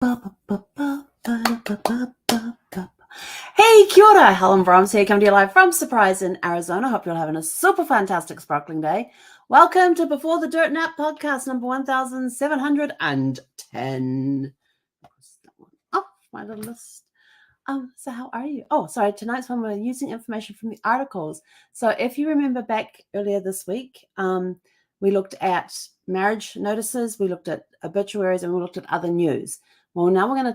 Hey, kia ora, Helen Brahms here, coming to you live from Surprise in Arizona. Hope you're having a super fantastic sparkling day. Welcome to Before the Dirt Nap podcast number 1710. Off my little list. So how are you? Oh, sorry, tonight's one we're using information from the articles. So if you remember back earlier this week, we looked at marriage notices, we looked at obituaries, and we looked at other news. Well, now we're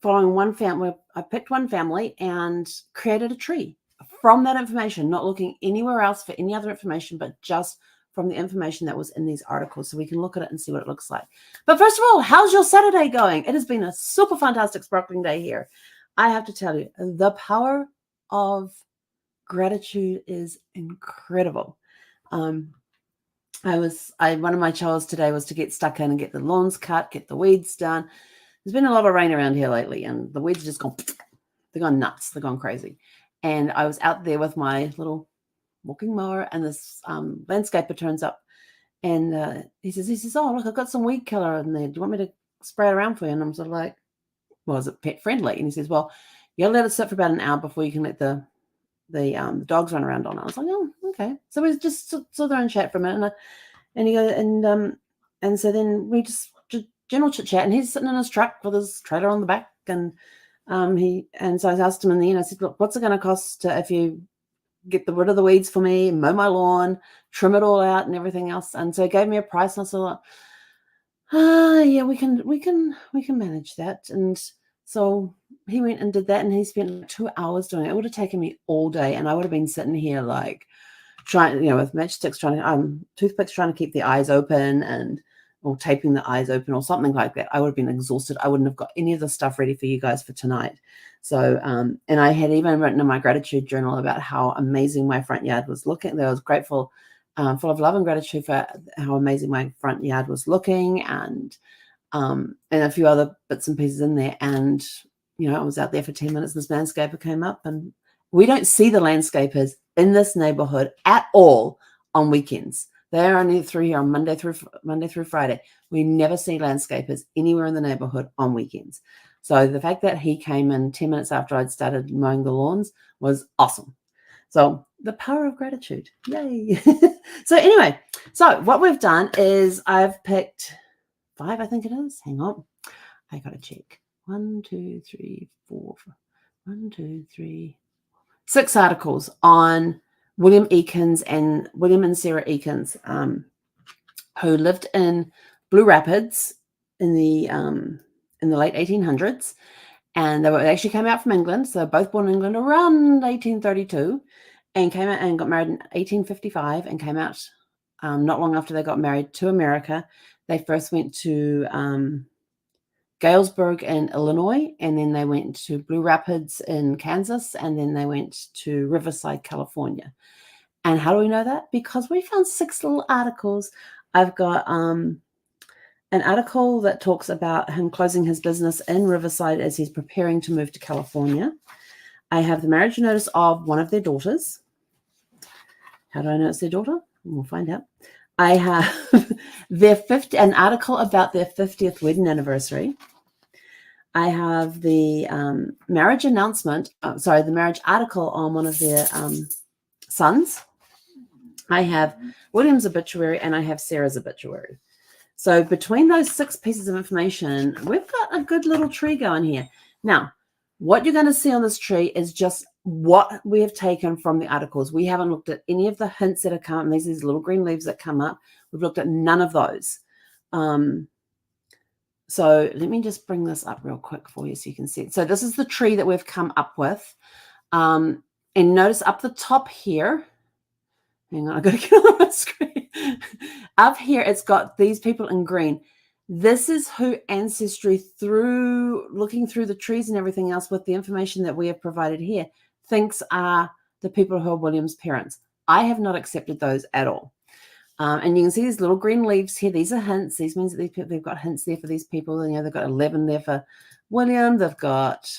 following one family. I picked one family and created a tree from that information, not looking anywhere else for any other information, but just from the information that was in these articles, so we can look at it and see what it looks like. But first of all, how's your Saturday going? It has been a super fantastic sparkling day here. I have to tell you, the power of gratitude is incredible. One of my chores today was to get stuck in and get the lawns cut, get the weeds done. There's been a lot of rain around here lately, and the weeds just they're gone nuts. They're gone crazy. And I was out there with my little walking mower, and this landscaper turns up, and he says, oh, look, I've got some weed killer in there. Do you want me to spray it around for you? And I'm sort of like, well, is it pet friendly? And he says, well, you got to let it sit for about an hour before you can let the dogs run around on it. I was like, oh, okay. So we just sit there and chat for a minute, and so then we just general chit chat, and he's sitting in his truck with his trailer on the back, and so I asked him in the end, I said, look, what's it going to cost if you get rid of the weeds for me, mow my lawn, trim it all out, and everything else? And so he gave me a price, and I said, yeah, we can manage that. And so he went and did that, and he spent 2 hours doing it. It would have taken me all day, and I would have been sitting here like trying, with matchsticks, toothpicks, trying to keep the eyes open, or taping the eyes open or something like that. I would have been exhausted. I wouldn't have got any of the stuff ready for you guys for tonight. So, and I had even written in my gratitude journal about how amazing my front yard was looking. I was grateful, full of love and gratitude for how amazing my front yard was looking, and a few other bits and pieces in there. And, I was out there for 10 minutes. This landscaper came up, and we don't see the landscapers in this neighborhood at all on weekends. They're only through here on Monday through Friday. We never see landscapers anywhere in the neighborhood on weekends. So the fact that he came in 10 minutes after I'd started mowing the lawns was awesome. So the power of gratitude. Yay. So anyway, so what we've done is I've picked 5, I think it is. Hang on. I got to check. 1, 2, 3, 4. 1, 2, 3. 6 articles on William and Sarah Eakins, who lived in Blue Rapids in the late 1800s, and they actually came out from England. So both born in England around 1832, and came out and got married in 1855, and came out not long after they got married to America. They first went to Galesburg in Illinois, and then they went to Blue Rapids in Kansas, and then they went to Riverside, California. And how do we know that? Because we found 6 little articles. I've got an article that talks about him closing his business in Riverside as he's preparing to move to California. I have the marriage notice of one of their daughters. How do I know it's their daughter? We'll find out. I have an article about their 50th wedding anniversary. I have the marriage the marriage article on one of their sons. I have William's obituary, and I have Sarah's obituary. So between those 6 pieces of information, we've got a good little tree going here. Now, what you're going to see on this tree is just what we have taken from the articles. We haven't looked at any of the hints that have come up. These little green leaves that come up. We've looked at none of those. So let me just bring this up real quick for you so you can see it. So this is the tree that we've come up with. And notice up the top here, hang on, I've got to get on my screen. Up here, it's got these people in green. This is who Ancestry, looking through the trees and everything else with the information that we have provided here, thinks are the people who are William's parents. I have not accepted those at all. And you can see these little green leaves here. These are hints. These means that they've got hints there for these people. And, they've got 11 there for William. They've got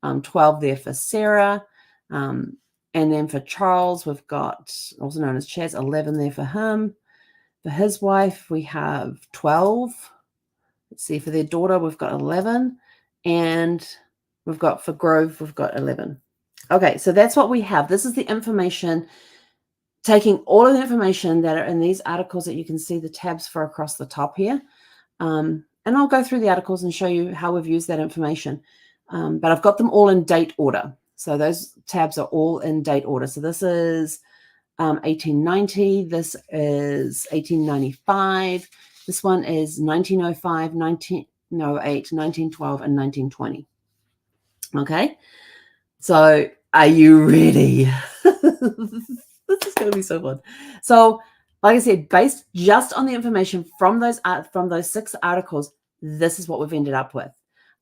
12 there for Sarah. And then for Charles, we've got, also known as Chaz, 11 there for him. For his wife, we have 12. Let's see, for their daughter, we've got 11. And we've got for Grove, we've got 11. Okay, so that's what we have. This is the information, taking all of the information that are in these articles that you can see the tabs for across the top here. And I'll go through the articles and show you how we've used that information. But I've got them all in date order. So those tabs are all in date order. So this is 1890. This is 1895. This one is 1905, 1908, 1912, and 1920. Okay. So are you ready? This is going to be so fun. So, like I said, based just on the information from those 6 articles, this is what we've ended up with.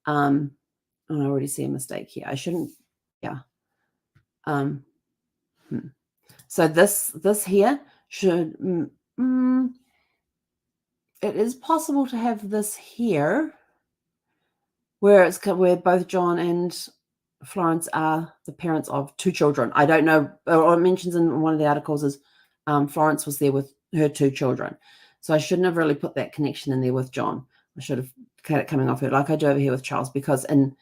And I already see a mistake here. I shouldn't. Yeah. So this here should. It is possible to have this here, where both John and Florence are the parents of 2 children. I don't know, or it mentions in one of the articles is Florence was there with her 2 children. So I shouldn't have really put that connection in there with John. I should have had it coming off her, like I do over here with Charles, because in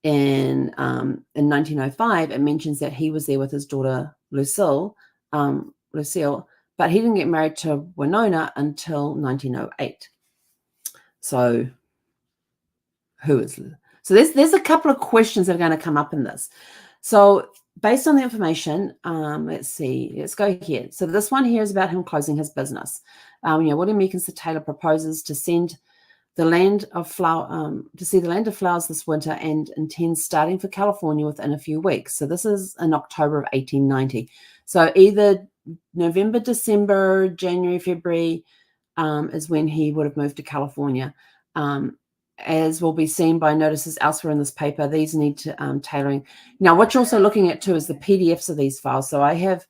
1905 it mentions that he was there with his daughter Lucille, but he didn't get married to Winona until 1908. So who is? So there's a couple of questions that are going to come up in this. So based on the information, let's see, let's go here. So this one here is about him closing his business. William Meekins the tailor proposes to send the land of flower to see the land of flowers this winter, and intends starting for California within a few weeks. So this is in October of 1890. So either November, December, January, February is when he would have moved to California. As will be seen by notices elsewhere in this paper, these need to tailoring. Now, what you're also looking at too is the PDFs of these files. So I have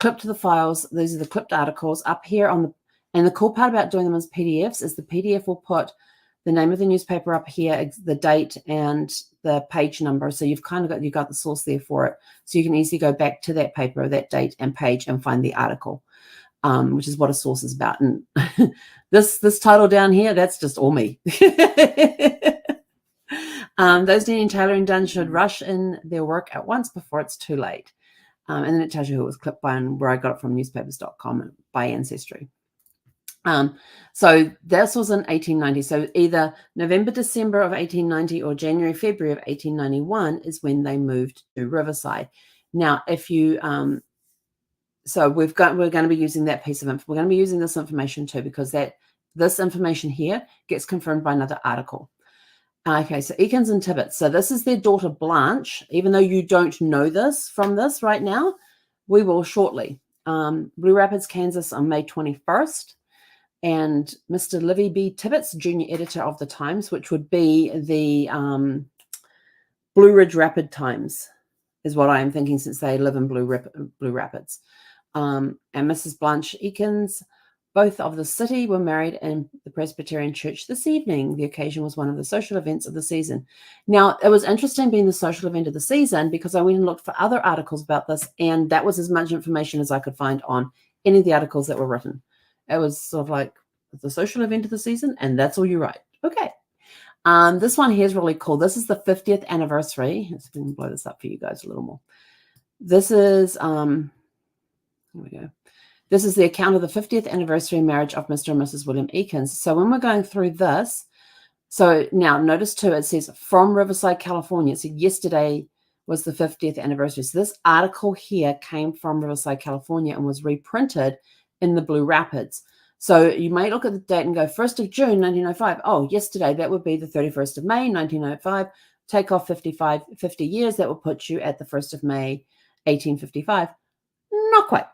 clipped the files. These are the clipped articles up here on the. And the cool part about doing them as PDFs is the PDF will put the name of the newspaper up here, the date, and the page number. So you've kind of got the source there for it. So you can easily go back to that paper, that date and page, and find the article, which is what a source is about. And this title down here, that's just all me. Those needing tailoring done should rush in their work at once before it's too late. And then it tells you who it was clipped by and where I got it from, newspapers.com by Ancestry. So this was in 1890. So either November, December of 1890 or January, February of 1891 is when they moved to Riverside. Now, if you, so we're going to be using that piece of info. We're going to be using this information too, because this information here gets confirmed by another article. Okay, so Eakins and Tibbets. So this is their daughter Blanche. Even though you don't know this from this right now, we will shortly. Blue Rapids, Kansas on May 21st. And Mr. Livy B. Tibbets, junior editor of the Times, which would be the Blue Ridge Rapid Times, is what I am thinking, since they live in Blue Rapids. And Mrs. Blanche Eakins, both of the city, were married in the Presbyterian Church this evening. The occasion was one of the social events of the season. Now, it was interesting being the social event of the season, because I went and looked for other articles about this, and that was as much information as I could find on any of the articles that were written. It was sort of like the social event of the season, and that's all you write. Okay. This one here is really cool. This is the 50th anniversary. Let's see if we can blow this up for you guys a little more. This is, here we go. This is the account of the 50th anniversary marriage of Mr. and Mrs. William Eakins. So when we're going through this, so now notice too, it says from Riverside, California. So yesterday was the 50th anniversary. So this article here came from Riverside, California, and was reprinted in the Blue Rapids. So you may look at the date and go 1st of June, 1905. Oh, yesterday, that would be the 31st of May, 1905. Take off 50 years. That will put you at the 1st of May, 1855. Not quite,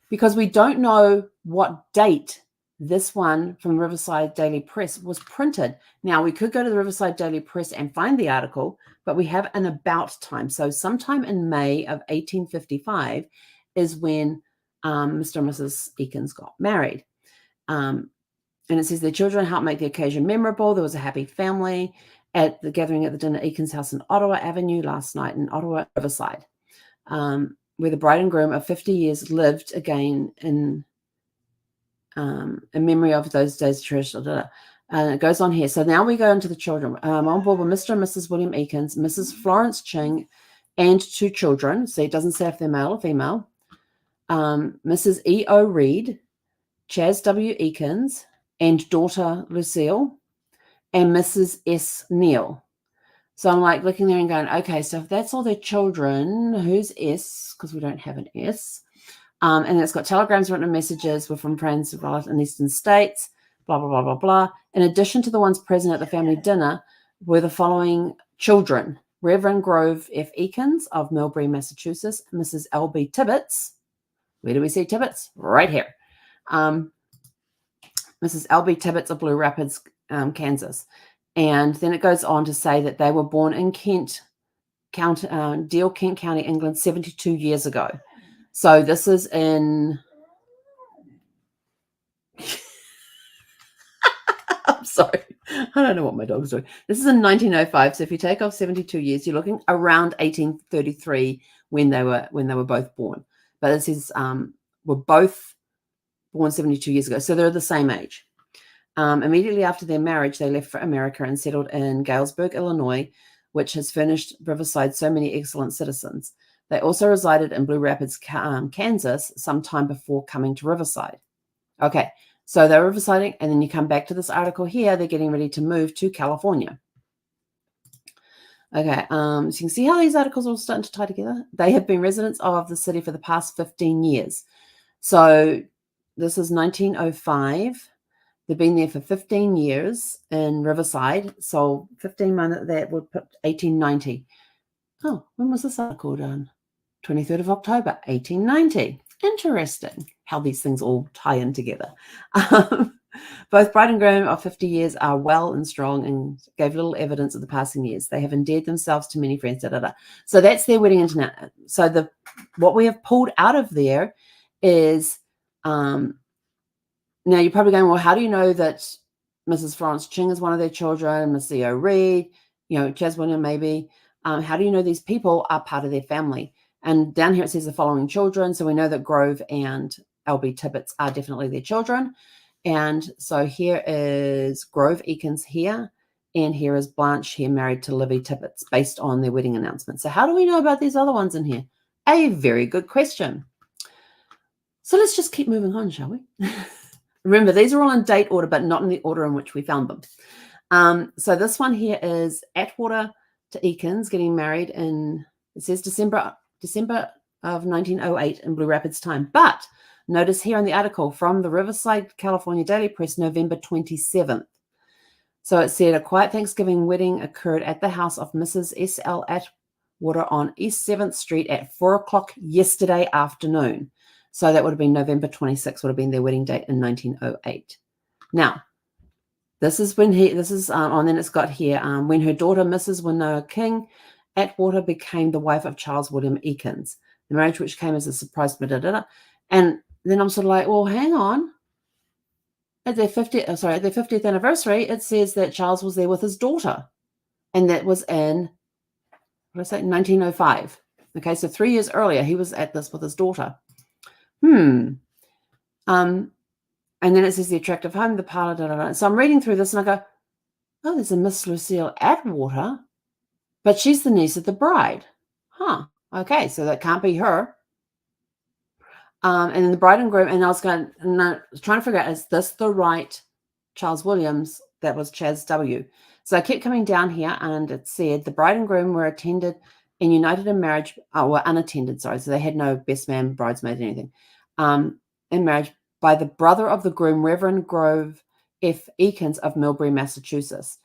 because we don't know what date this one from Riverside Daily Press was printed. Now, we could go to the Riverside Daily Press and find the article, but we have an about time. So sometime in May of 1855 is when Mr. and Mrs. Eakins got married. And it says their children helped make the occasion memorable. There was a happy family at the gathering at the dinner at Eakins' house in Ottawa Avenue last night in Ottawa, Riverside, where the bride and groom of 50 years lived again in memory of those days cherished. And it goes on here. So now we go into the children. On board with Mr. and Mrs. William Eakins, Mrs. Florence Ching, and 2 children. So it doesn't say if they're male or female. Mrs. E.O. Reed, Chas W. Eakins, and daughter Lucille, and Mrs. S. Neal. So I'm like looking there and going, okay, so if that's all their children, who's S? Because we don't have an S. And it's got telegrams, written messages were from friends in eastern states, blah, blah, blah, blah, blah. In addition to the ones present at the family dinner were the following children: Reverend Grove F. Eakins of Millbury, Massachusetts, Mrs. L.B. Tibbetts. Where do we see Tibbetts? Right here. Mrs. L.B. Tibbetts of Blue Rapids, Kansas. And then it goes on to say that they were born in Kent County, Kent County, England, 72 years ago. So this is in... I'm sorry. I don't know what my dog's doing. This is in 1905. So if you take off 72 years, you're looking around 1833 when they were both born. But this is were both born 72 years ago. So they're the same age. Immediately after their marriage, they left for America and settled in Galesburg, Illinois, which has furnished Riverside so many excellent citizens. They also resided in Blue Rapids, Kansas, sometime before coming to Riverside. Okay, so they're Riversiding, and then you come back to this article here. They're getting ready to move to California. Okay, so you can see how these articles are all starting to tie together. They have been residents of the city for the past 15 years. So this is 1905. They've been there for 15 years in Riverside. So 15 minus that would put 1890. Oh, when was this article done? 23rd of October, 1890. Interesting how these things all tie in together. Both bride and groom of 50 years are well and strong and gave little evidence of the passing years. They have endeared themselves to many friends. So that's their wedding internet. So what we have pulled out of there is... now, you're probably going, well, how do you know that Mrs. Florence Ching is one of their children, Miss E.O. Reed, Chas William maybe? How do you know these people are part of their family? And down here it says the following children. So we know that Grove and L.B. Tibbetts are definitely their children. And so here is Grove Eakins here. And here is Blanche here married to Livy Tibbetts based on their wedding announcement. So how do we know about these other ones in here? A very good question. So let's just keep moving on, shall we? Remember, these are all in date order, but not in the order in which we found them. So this one here is Atwater to Eakins getting married in, it says December of 1908 in Blue Rapids time. But notice here in the article from the Riverside, California Daily Press, November 27th. So it said a quiet Thanksgiving wedding occurred at the house of Mrs. S.L. Atwater on East 7th Street at 4 o'clock yesterday afternoon. So that would have been November 26th, would have been their wedding date in 1908. Now, this is when then it's got here, when her daughter, Mrs. Winona King Atwater, became the wife of Charles William Eakins. The marriage which came as a surprise, and then I'm sort of like, well, hang on. At their 50th anniversary, it says that Charles was there with his daughter. And that was in, 1905. Okay, so 3 years earlier, he was at this with his daughter. And then it says the attractive home, the parlor, So I'm reading through this and I go, oh, there's a Miss Lucille Atwater, but she's the niece of the bride. Huh. Okay, so that can't be her. And then the bride and groom, and I was trying to figure out, is this the right Charles Williams? That was Chas W. So I kept coming down here and it said the bride and groom were attended and united in marriage, were unattended, sorry. So they had no best man, bridesmaid, anything, in marriage by the brother of the groom, Reverend Grove F. Eakins of Millbury, Massachusetts.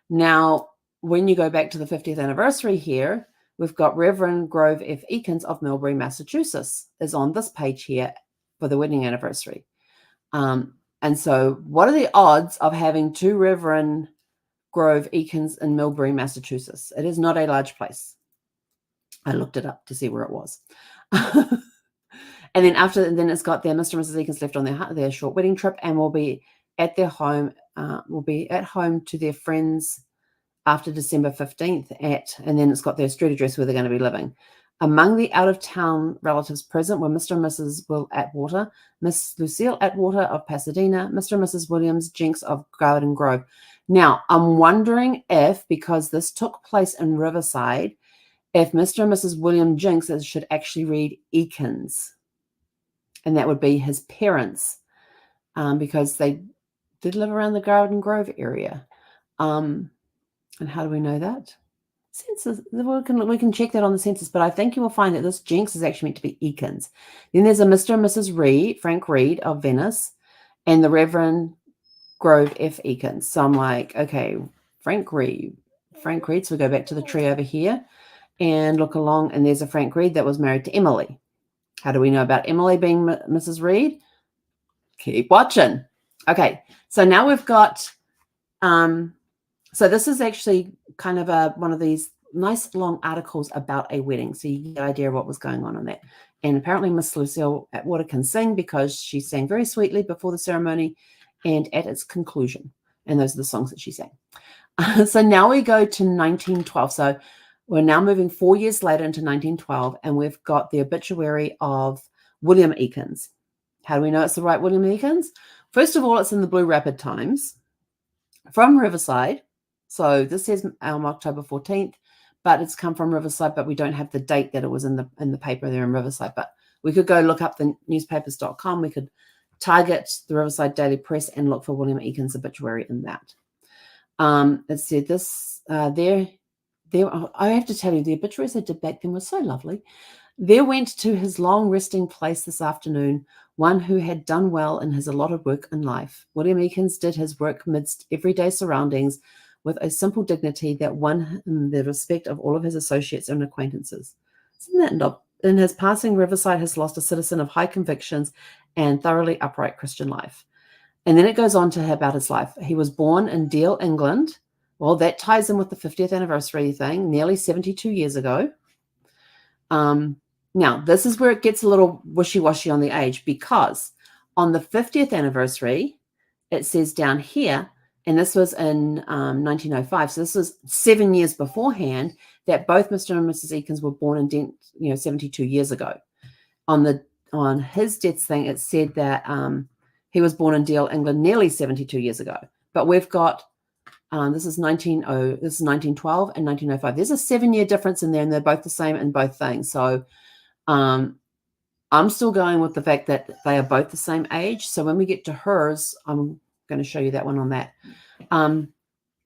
Now, when you go back to the 50th anniversary here, we've got Reverend Grove F. Eakins of Millbury, Massachusetts is on this page here for the wedding anniversary. And so what are the odds of having two Reverend Grove Eakins in Millbury, Massachusetts? It is not a large place. I looked it up to see where it was. And then it's got their Mr. and Mrs. Eakins left on their short wedding trip and will be at their home, to their friends after December 15th and then it's got their street address where they're going to be living. Among the out-of-town relatives present were Mr. and Mrs. Will Atwater, Miss Lucille Atwater of Pasadena, Mr. and Mrs. Williams Jinks of Garden Grove. Now, I'm wondering if, because this took place in Riverside, if Mr. and Mrs. William Jinks should actually read Eakins. And that would be his parents, because they did live around the Garden Grove area. And how do we know that? Census. We can check that on the census, but I think you will find that this Jinks is actually meant to be Eakins. Then there's a Mr. and Mrs. Reed, Frank Reed of Venice, and the Reverend Grove F. Eakins. So I'm like, okay, Frank Reed. So we go back to the tree over here and look along, and there's a Frank Reed that was married to Emily. How do we know about Emily being Mrs. Reed? Keep watching. Okay, so now we've got, so this is actually kind of one of these nice long articles about a wedding. So you get the idea of what was going on in that. And apparently Miss Lucille Atwater can sing because she sang very sweetly before the ceremony and at its conclusion. And those are the songs that she sang. So now we go to 1912. So we're now moving 4 years later into 1912, and we've got the obituary of William Eakins. How do we know it's the right William Eakins? First of all, it's in the Blue Rapid Times from Riverside. So this says October 14th, but it's come from Riverside, but we don't have the date that it was in the paper there in Riverside. But we could go look up the newspapers.com. We could target the Riverside Daily Press and look for William Eakins' obituary in that. It said this there. I have to tell you, the obituaries I did back then were so lovely. There went to his long resting place this afternoon one who had done well in his allotted work in life. William Eakins did his work amidst everyday surroundings with a simple dignity that won him the respect of all of his associates and acquaintances. Isn't that not? In his passing, Riverside has lost a citizen of high convictions and thoroughly upright Christian life. And then it goes on to about his life. He was born in Deal, England. Well, that ties in with the 50th anniversary thing, nearly 72 years ago. Now, this is where it gets a little wishy-washy on the age, because on the 50th anniversary, it says down here, and this was in 1905, so this was 7 years beforehand, that both Mr. and Mrs. Eakins were born in 72 years ago. On his death thing, it said that he was born in Deal, England, nearly 72 years ago. But we've got this is 1912 and 1905. There's a 7-year difference in there, and they're both the same in both things. So I'm still going with the fact that they are both the same age. So when we get to hers, I'm going to show you that one on that.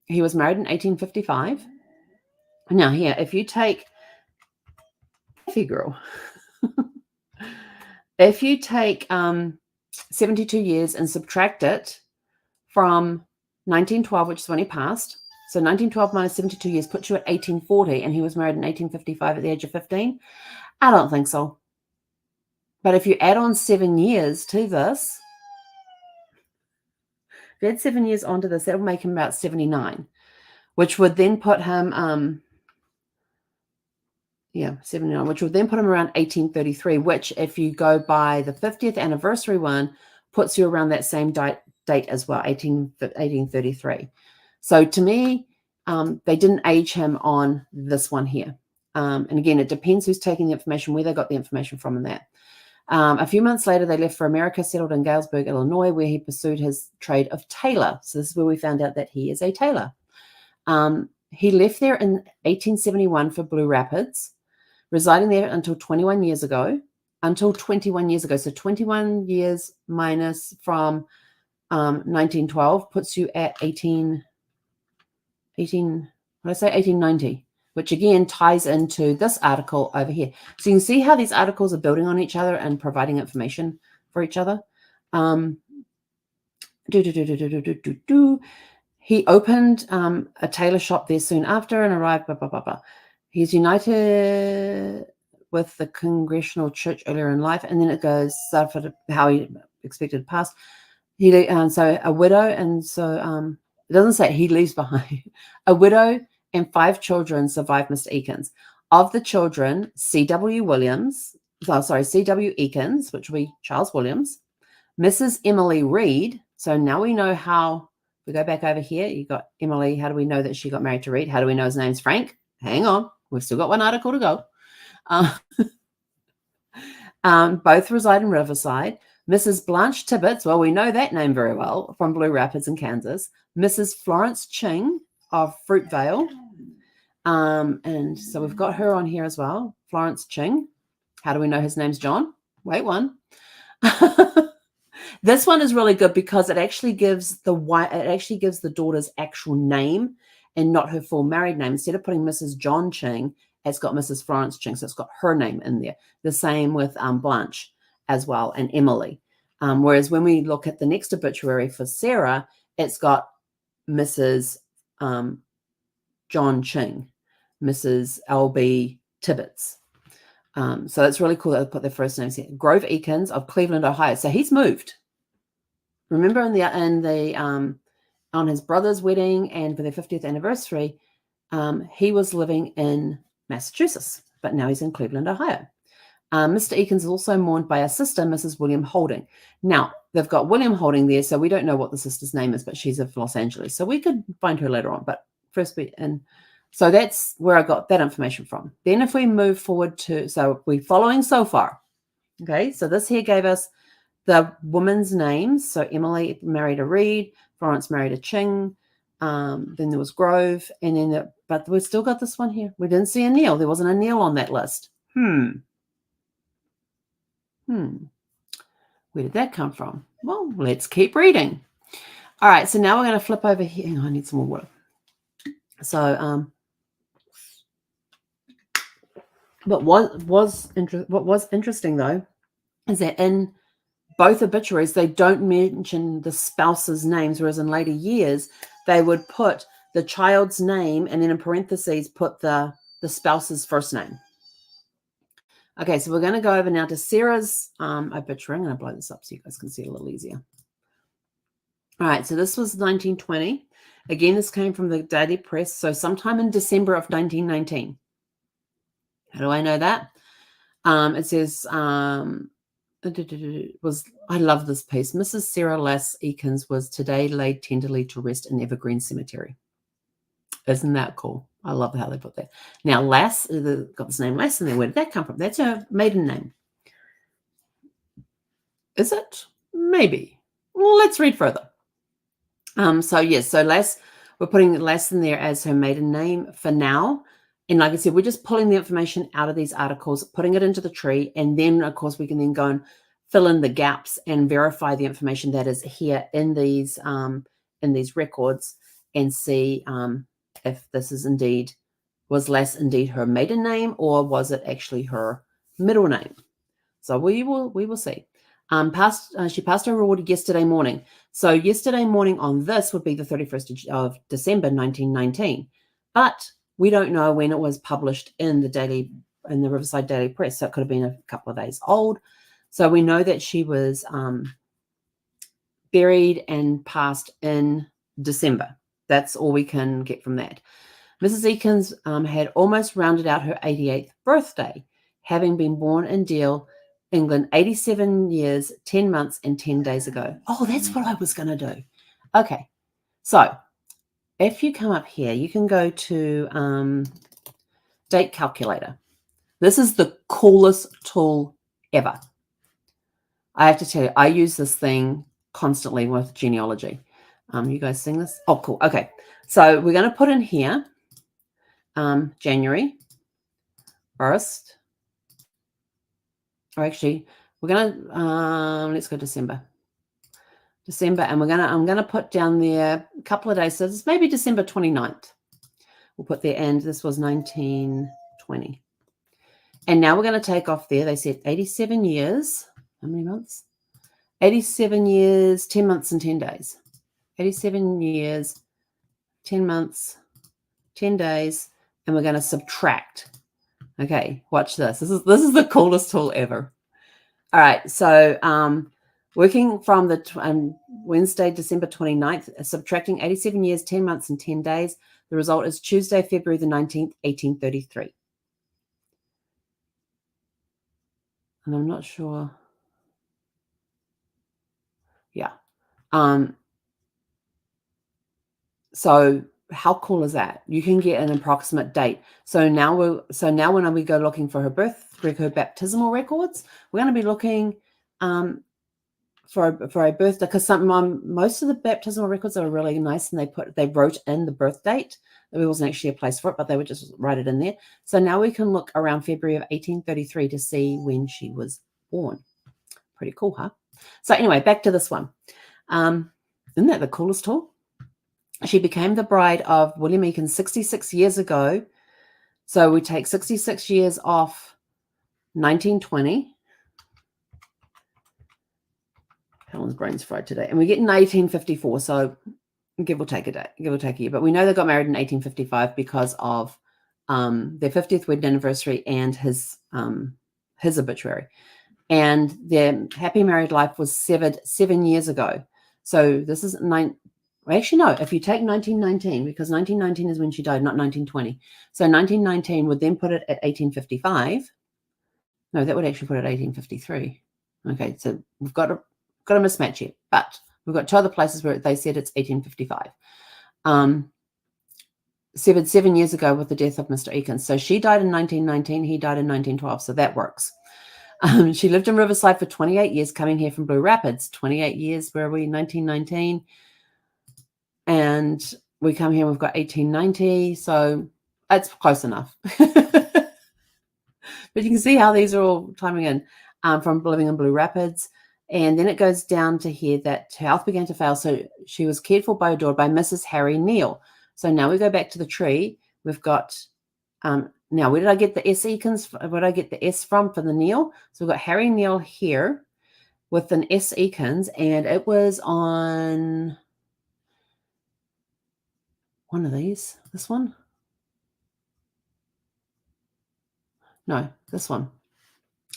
He was married in 1855. Now here, if you take, girl, if you take 72 years and subtract it from 1912, which is when he passed. So 1912 minus 72 years puts you at 1840, and he was married in 1855 at the age of 15. I don't think so. But if you add on 7 years to this, if you add 7 years onto this, that will make him about 79, which would then put him, 79, which would then put him around 1833, which if you go by the 50th anniversary one, puts you around that same date as well, 1833. So to me, they didn't age him on this one here. And again, it depends who's taking the information, where they got the information from in that. A few months later, they left for America, settled in Galesburg, Illinois, where he pursued his trade of tailor. So this is where we found out that he is a tailor. He left there in 1871 for Blue Rapids, residing there until 21 years ago. So 21 years minus from 1912 puts you at 1890, which again ties into this article over here. So you can see how these articles are building on each other and providing information for each other. He opened a tailor shop there soon after and arrived, blah, blah, blah, blah. He's united with the Congregational Church earlier in life, and then it goes how he expected to pass. So a widow, and so it doesn't say he leaves behind. A widow and 5 children survived Mr. Eakins. Of the children, C.W. Eakins, which will be Charles Williams, Mrs. Emily Reed. So now we know how, we go back over here, you got Emily. How do we know that she got married to Reed? How do we know his name's Frank? Hang on. We've still got one article to go. Both reside in Riverside. Mrs. Blanche Tibbetts, well, we know that name very well, from Blue Rapids in Kansas. Mrs. Florence Ching of Fruitvale. And so we've got her on here as well, Florence Ching. How do we know his name's John? Wait one. This one is really good because it actually gives the daughter's actual name and not her full married name. Instead of putting Mrs. John Ching, it's got Mrs. Florence Ching, so it's got her name in there. The same with Blanche as well, and Emily. Whereas when we look at the next obituary for Sarah, it's got Mrs. John Ching, Mrs. L.B. Tibbetts. So it's really cool that they put their first names here. Grove Eakins of Cleveland, Ohio. So he's moved. Remember on his brother's wedding and for their 50th anniversary, he was living in Massachusetts, but now he's in Cleveland, Ohio. Mr. Eakins is also mourned by a sister, Mrs. William Holding. Now, they've got William Holding there, so we don't know what the sister's name is, but she's of Los Angeles. So we could find her later on, but first so that's where I got that information from. Then if we move forward so we're following so far. Okay, so this here gave us the woman's names. So Emily married a Reed, Florence married a Ching, then there was Grove, and then but we've still got this one here. We didn't see a Neil. There wasn't a Neil on that list. Where did that come from? Well, let's keep reading. All right, so now we're going to flip over here. Hang on, I need some more water. So, but what was interesting though is that in both obituaries they don't mention the spouse's names, whereas in later years they would put the child's name and then in parentheses put the spouse's first name. Okay, so we're going to go over now to Sarah's obituary. I'm going to blow this up so you guys can see it a little easier. All right, so this was 1920. Again, this came from the Daily Press, so sometime in December of 1919. How do I know that? It says, I love this piece. Mrs. Sarah Lass Eakins was today laid tenderly to rest in Evergreen Cemetery. Isn't that cool? I love how they put that. Now, Lass, got this name Lass in there. Where did that come from? That's her maiden name. Is it? Maybe. Well, let's read further. So yes, so Lass, we're putting Lass in there as her maiden name for now. And like I said, we're just pulling the information out of these articles, putting it into the tree, and then, of course, we can then go and fill in the gaps and verify the information that is here in these records and see if this is was Lass indeed her maiden name or was it actually her middle name. So we will see. She passed her reward yesterday morning. So yesterday morning on this would be the 31st of December 1919, but we don't know when it was published in the Riverside Daily Press. So it could have been a couple of days old. So we know that she was buried and passed in December. That's all we can get from that. Mrs. Eakins had almost rounded out her 88th birthday, having been born in Deal, England, 87 years, 10 months, and 10 days ago. Oh, that's what I was going to do. Okay. So if you come up here, you can go to date calculator. This is the coolest tool ever. I have to tell you, I use this thing constantly with genealogy. You guys seeing this? Oh, cool. Okay. So we're going to put in here January 1st. Or actually, we're going to, let's go December, and I'm going to put down there a couple of days. So this maybe December 29th. We'll put there, and this was 1920. And now we're going to take off there. They said 87 years. How many months? 87 years, 10 months, and 10 days. 87 years, 10 months, 10 days, and we're going to subtract. Okay, watch this. This is the coolest tool ever. All right, so working from the Wednesday, December 29th, subtracting 87 years, 10 months, and 10 days, the result is Tuesday, February the 19th, 1833. And I'm not sure. Yeah. So how cool is that? You can get an approximate date. So now when we go looking for her baptismal records, we're going to be looking for a birthday, because most of the baptismal records are really nice, and they wrote in the birth date. There wasn't actually a place for it, but they would just write it in there. So now we can look around February of 1833 to see when she was born. Pretty cool, huh? So anyway, back to this one. Isn't that the coolest tool? She became the bride of William Eakins 66 years ago. So we take 66 years off 1920. Helen's brain's fried today. And we get in 1854. So give or take a year. But we know they got married in 1855 because of their 50th wedding anniversary and his obituary. And their happy married life was severed 7 years ago. So this is actually, no, if you take 1919, because 1919 is when she died, not 1920. So 1919 would then put it at 1855. No, that would actually put it at 1853. Okay, so we've got a mismatch here, but we've got two other places where they said it's 1855. Severed 7 years ago with the death of Mr. Eakins. So she died in 1919, he died in 1912, so that works. She lived in Riverside for 28 years, coming here from Blue Rapids. 28 years, where are we? 1919. And we come here, we've got 1890, so it's close enough. But you can see how these are all timing in from living in Blue Rapids. And then it goes down to here that her health began to fail, so she was cared for by adored by Mrs. Harry Neal. So now we go back to the tree. We've got, now where did I get the S Eakins? Where did I get the S from for the Neal? So we've got Harry Neal here with an S Eakins, and it was on one of these. This one? No, this one.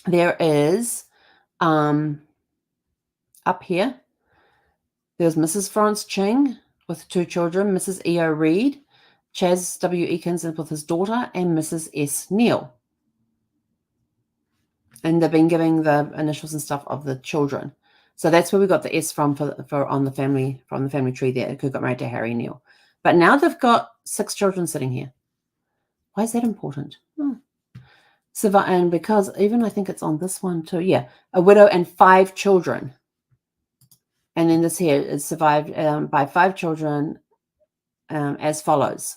There is, up here, there's Mrs. Florence Ching with 2 children, Mrs. E.O. Reed, Chas W. Eakins with his daughter, and Mrs. S. Neal. And they've been giving the initials and stuff of the children. So that's where we got the S from from the family tree there, who got married to Harry Neal. But now they've got 6 children sitting here. Why is that important? And because even I think it's on this one too. Yeah, a widow and 5 children. And then this here is survived by 5 children as follows.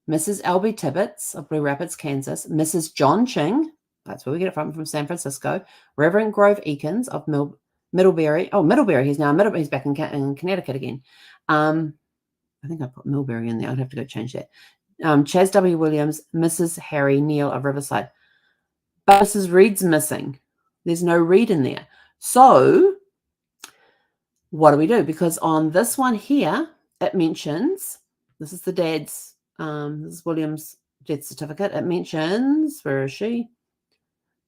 Mrs. L.B. Tibbetts of Blue Rapids, Kansas. Mrs. John Ching, that's where we get it from San Francisco. Reverend Grove Eakins of Middlebury. Oh, Middlebury. He's back in Connecticut again. I think I put Millbury in there. I'd have to go change that. Chas W. Williams, Mrs. Harry Neal of Riverside. But Mrs. Reed's missing. There's no Reed in there. So what do we do? Because on this one here, it mentions, this is the dad's, this is William's death certificate. It mentions, where is she?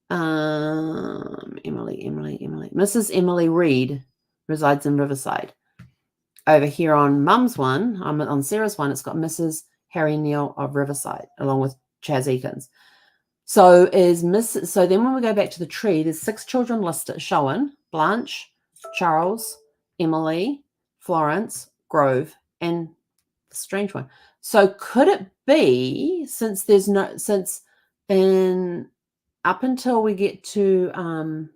Emily. Mrs. Emily Reed resides in Riverside. Over here on Mum's one, on Sarah's one, it's got Mrs. Harry Neal of Riverside, along with Chas Eakins. So then when we go back to the tree, there's 6 children listed, showing: Blanche, Charles, Emily, Florence, Grove, and the strange one. So could it be, up until we get to,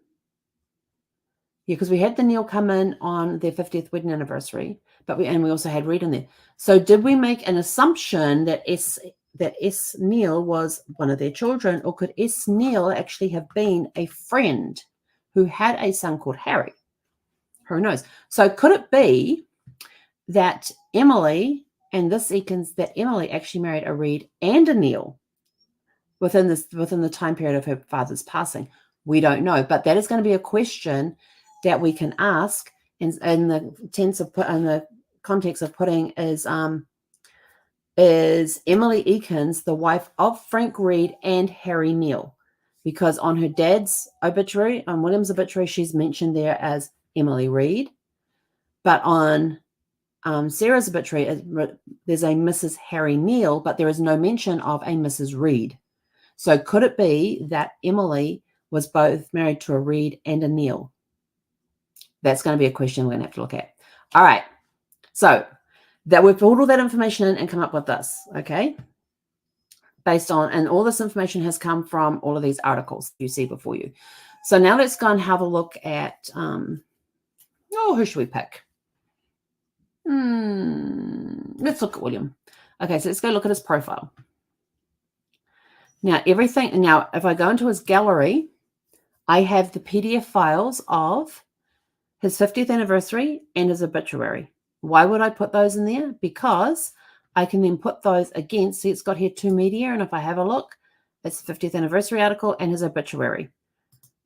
because we had the Neal come in on their 50th wedding anniversary, but we also had Reed in there. So did we make an assumption that S Neal was one of their children, or could S Neal actually have been a friend who had a son called Harry? Who knows? So could it be that Emily and this Eakins, that Emily actually married a Reed and a Neal within the time period of her father's passing? We don't know, but that is going to be a question that we can ask in the context of putting is Emily Eakins the wife of Frank Reed and Harry Neal? Because on her dad's obituary, on William's obituary, she's mentioned there as Emily Reed, but on Sarah's obituary, there's a Mrs. Harry Neal, but there is no mention of a Mrs. Reed. So could it be that Emily was both married to a Reed and a Neal? That's going to be a question we're going to have to look at. All right. So That we've pulled all that information in and come up with this, okay? Based on, and all this information has come from all of these articles you see before you. So now let's go and have a look at, who should we pick? Let's look at William. Okay, so let's go look at his profile. Now, if I go into his gallery, I have the PDF files of his 50th anniversary and his obituary. Why would I put those in there? Because I can then put those against, see, it's got here 2 media, and if I have a look, it's the 50th anniversary article and his obituary.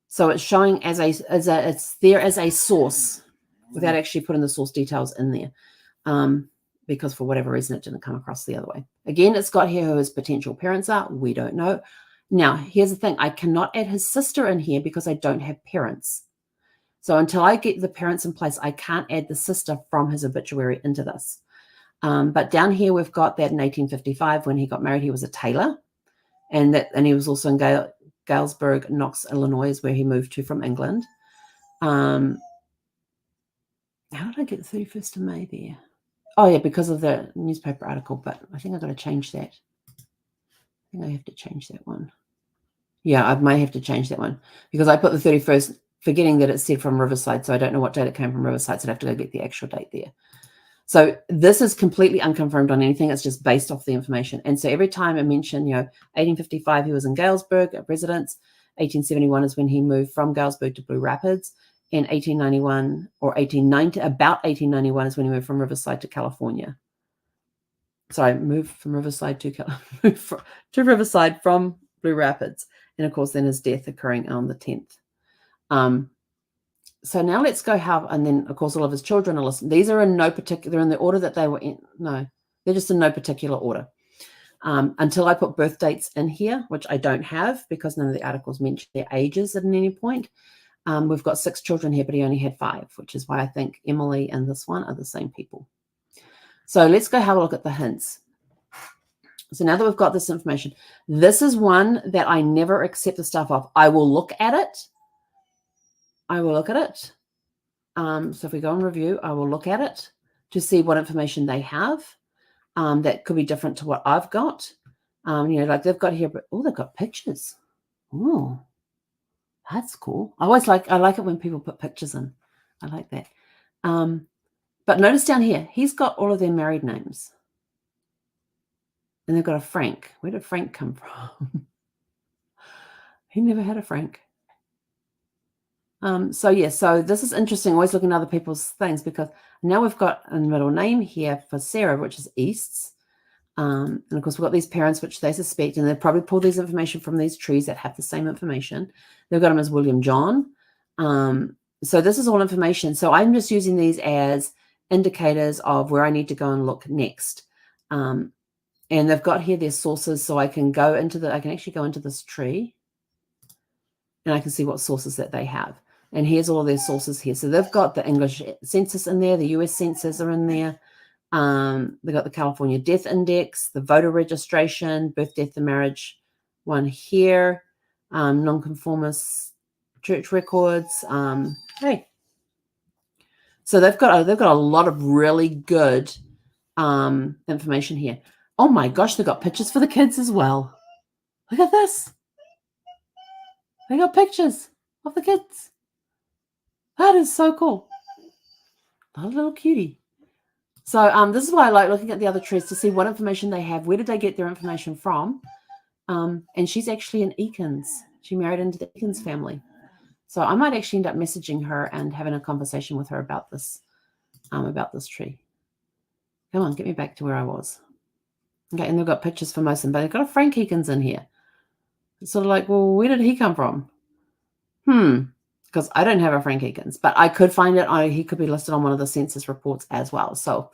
So it's showing it's there as a source without actually putting the source details in there. Because for whatever reason, it didn't come across the other way. Again, it's got here who his potential parents are. We don't know. Now, here's the thing. I cannot add his sister in here because I don't have parents. So until I get the parents in place, I can't add the sister from his obituary into this. But down here, we've got that in 1855, when he got married, he was a tailor. And he was also in Galesburg, Knox, Illinois, where he moved to from England. How did I get the 31st of May there? Oh, yeah, because of the newspaper article, but I think I've got to change that. I think I have to change that one. Yeah, I may have to change that one because I put the 31st, forgetting that it said from Riverside, so I don't know what date it came from Riverside, so I'd have to go get the actual date there. So this is completely unconfirmed on anything. It's just based off the information. And so every time I mention, 1855, he was in Galesburg at residence. 1871 is when he moved from Galesburg to Blue Rapids. In 1891 or 1890, about 1891 is when he moved from Riverside to California. Sorry, moved from Riverside to Riverside from Blue Rapids. And of course, then his death occurring on the 10th. So now let's go and then of course all of his children are listed. These are in no particular, they're in the order that they were in. No, they're just in no particular order. Until I put birth dates in here, which I don't have because none of the articles mention their ages at any point. We've got 6 children here, but he only had 5, which is why I think Emily and this one are the same people. So let's go have a look at the hints. So now that we've got this information, this is one that I never accept the stuff off. I will look at it. So if we go and review, I will look at it to see what information they have that could be different to what I've got. Like they've got here, but they've got pictures. Oh. That's cool. I like it when people put pictures in. I like that. But notice down here, he's got all of their married names. And they've got a Frank. Where did Frank come from? He never had a Frank. So this is interesting. Always looking at other people's things because now we've got a middle name here for Sarah, which is Easts. And of course, we've got these parents, which they suspect, and they've probably pulled these information from these trees that have the same information. They've got him as William John. So this is all information. So I'm just using these as indicators of where I need to go and look next. And they've got here their sources, so I can actually go into this tree and I can see what sources that they have. And here's all their sources here. So they've got the English census in there, the US census are in there. They've got the California Death Index, the voter registration, birth, death, and marriage one here, nonconformist church records. Hey, so they've got a lot of really good information here. Oh my gosh, they've got pictures for the kids as well. Look at this. They got pictures of the kids. That is so cool. A little cutie. So this is why I like looking at the other trees to see what information they have. Where did they get their information from? And she's actually an Eakins. She married into the Eakins family. So I might actually end up messaging her and having a conversation with her about this tree. Come on, get me back to where I was. Okay, and they've got pictures for most of them, but they've got a Frank Eakins in here. It's sort of like, well, where did he come from? Because I don't have a Frank Eakins, but I could find it. He could be listed on one of the census reports as well. So,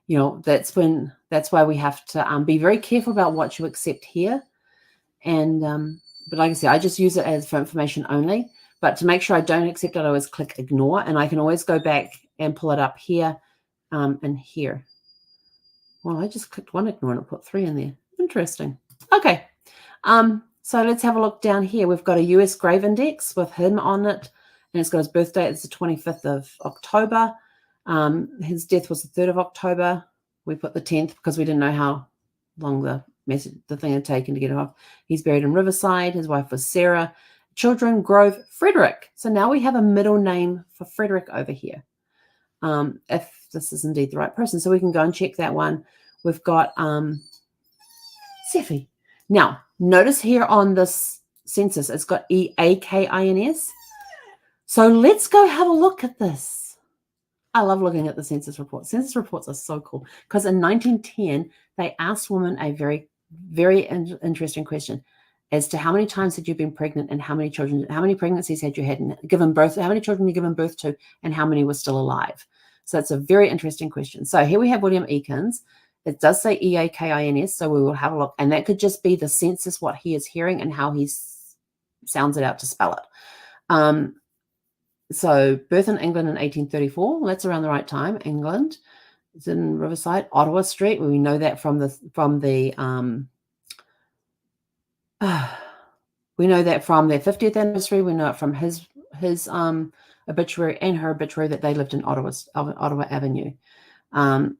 that's why we have to be very careful about what you accept here. And, but like I said, I just use it as for information only. But to make sure I don't accept it, I always click ignore, and I can always go back and pull it up here and here. Well, I just clicked one ignore and it put 3 in there. Interesting. Okay. So let's have a look down here. We've got a US grave index with him on it, and it's got his birthday. It's the 25th of October. His death was the 3rd of October. We put the 10th because we didn't know how long the thing had taken to get it off. He's buried in Riverside. His wife was Sarah. Children, Grove, Frederick. So now we have a middle name for Frederick over here. If this is indeed the right person. So we can go and check that one. We've got Seffi. Now, notice here on this census, it's got EAKINS. So let's go have a look at this. I love looking at the census reports. Census reports are so cool because in 1910, they asked women a very, very interesting question as to how many times had you been pregnant and how many pregnancies had you had and given birth, how many children you given birth to, and how many were still alive. So it's a very interesting question. So here we have William Ekins. It does say EAKINS, so we will have a look. And that could just be the census, what he is hearing and how he sounds it out to spell it. So birth in England in 1834. That's around the right time. England. It's in Riverside. Ottawa Street. We know that from the we know that from their 50th anniversary. We know it from his obituary and her obituary that they lived in Ottawa Avenue.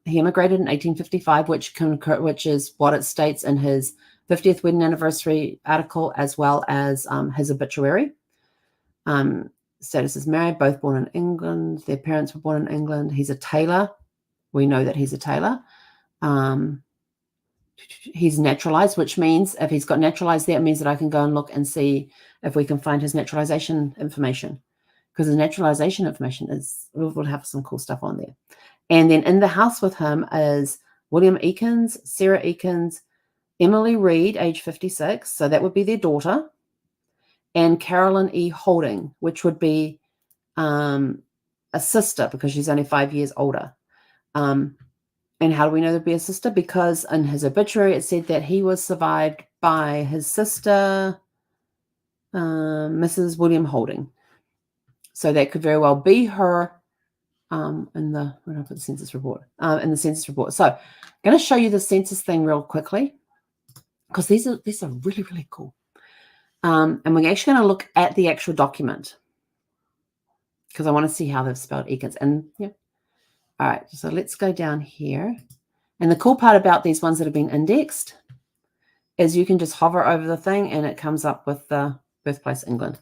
He immigrated in 1855, which is what it states in his 50th wedding anniversary article, as well as his obituary. Status is married, both born in England. Their parents were born in England. He's a tailor. We know that he's a tailor. He's naturalized, which means if he's got naturalized there, it means that I can go and look and see if we can find his naturalization information, because his naturalization information we'll have some cool stuff on there. And then in the house with him is William Ekins, Sarah Ekins, Emily Reed, age 56. So that would be their daughter. And Carolyn E. Holding, which would be a sister because she's only 5 years older. And how do we know there'd be a sister? Because in his obituary, it said that he was survived by his sister, Mrs. William Holding. So that could very well be her in the, where did I put the census report? In the census report. So I'm going to show you the census thing real quickly because these are really, really cool. And we're actually going to look at the actual document because I want to see how they've spelled Ekins. And yeah. All right, so let's go down here. And the cool part about these ones that have been indexed is you can just hover over the thing and it comes up with the birthplace England.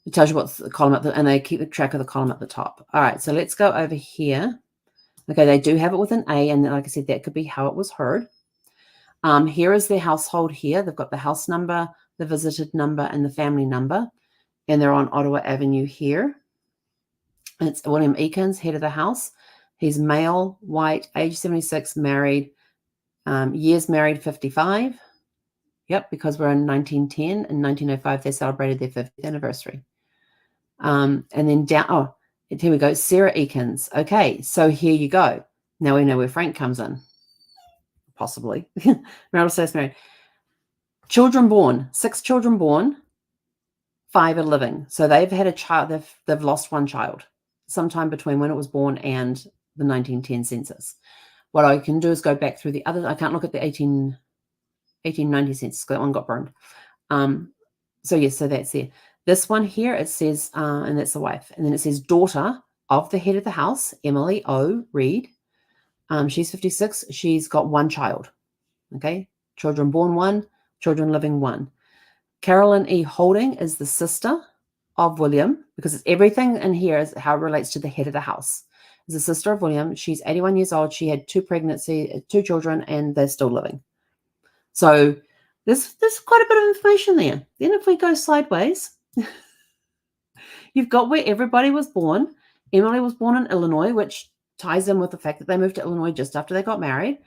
It tells you what's the column at the, and they keep the track of the column at the top. All right, so let's go over here. Okay, they do have it with an A, and like I said, that could be how it was heard. Here is their household here. They've got the house number, the visited number, and the family number. And they're on Ottawa Avenue here. And it's William Ekins, head of the house. He's male, white, age 76, married, years married 55. Yep, because we're in 1910. In 1905, they celebrated their 50th anniversary. And then down, here we go, Sarah Ekins. Okay, so here you go. Now we know where Frank comes in, possibly. Marital status married. Children born, 6 children born, 5 are living. So they've had a child, they've lost one child sometime between when it was born and the 1910 census. What I can do is go back through the other. I can't look at the 1890 census because that one got burned. So yes, so that's there. This one here, it says, and that's the wife. And then it says daughter of the head of the house, Emily O. Reed. She's 56. She's got 1 child. Okay. Children born 1, children living 1. Carolyn E. Holding is the sister of William, because it's everything in here is how it relates to the head of the house. Is the sister of William. She's 81 years old. She had 2 children, and they're still living. So there's quite a bit of information there. Then if we go sideways, you've got where everybody was born. Emily was born in Illinois, which ties in with the fact that they moved to Illinois just after they got married.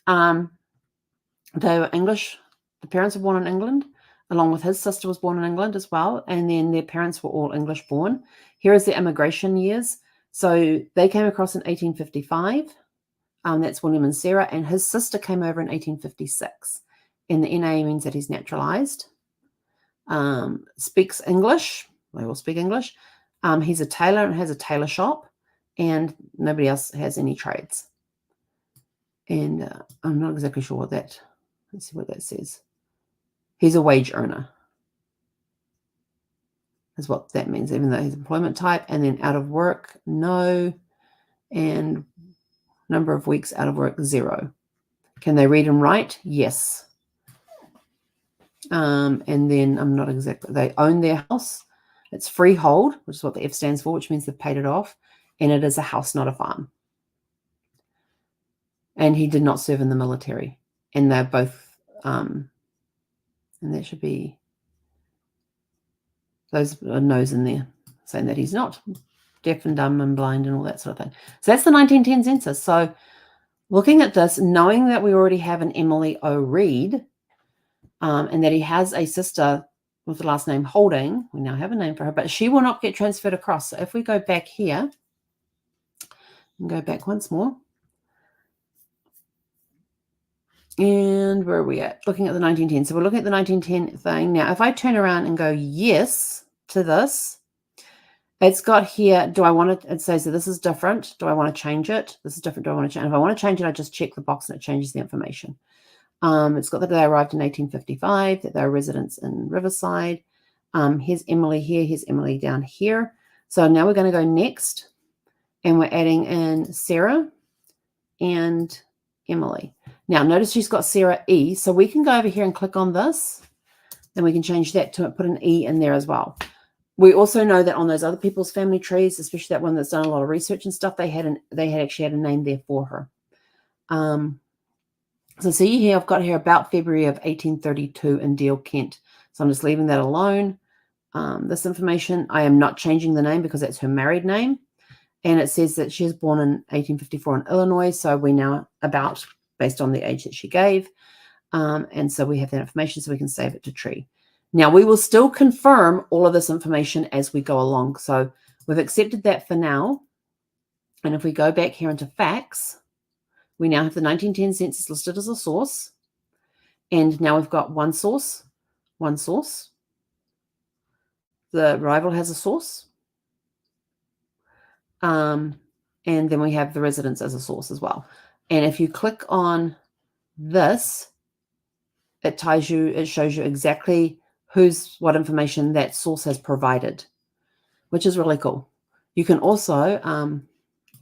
They were English. The parents were born in England, along with his sister was born in England as well. And then their parents were all English born. Here is the immigration years. So they came across in 1855. That's William and Sarah. And his sister came over in 1856. And the NA means that he's naturalized. Speaks English. They all speak English. He's a tailor and has a tailor shop. And nobody else has any trades. And I'm not exactly sure what that, let's see what that says. He's a wage earner. Is what that means, even though he's employment type. And then out of work, no. And Number of weeks out of work, 0. Can they read and write? Yes. And then I'm not exactly, they own their house. It's freehold, which is what the F stands for, which means they've paid it off. And it is a house, not a farm. And he did not serve in the military. And they're both, and that should be, those are no's in there, saying that he's not deaf and dumb and blind and all that sort of thing. So that's the 1910 census. So looking at this, knowing that we already have an Emily O. Reed, and that he has a sister with the last name Holding, we now have a name for her, but she will not get transferred across. So if we go back here, and go back once more, and where are we at? Looking at the 1910. So we're looking at the 1910 thing. Now, if I turn around and go yes to this, it's got here, do I want it says that this is different. Do I want to change it? This is different. Do I want to change? If I want to change it, I just check the box and it changes the information. It's got that they arrived in 1855, that they're residents in Riverside. Here's Emily here. Here's Emily down here. So now we're going to go next, and we're adding in Sarah and Emily. Now, notice she's got Sarah E. So we can go over here and click on this, and we can change that to put an E in there as well. We also know that on those other people's family trees, especially that one that's done a lot of research and stuff, they had actually had a name there for her. So see here, I've got here about February of 1832 in Deal, Kent. So I'm just leaving that alone. This information, I am not changing the name because that's her married name. And it says that she was born in 1854 in Illinois. So we know about, based on the age that she gave. And so we have that information so we can save it to tree. Now, we will still confirm all of this information as we go along. So we've accepted that for now. And if we go back here into facts, we now have the 1910 census listed as a source. And now we've got one source, one source. The rival has a source. And then we have the residents as a source as well. And if you click on this, it shows you exactly what information that source has provided, which is really cool. You can also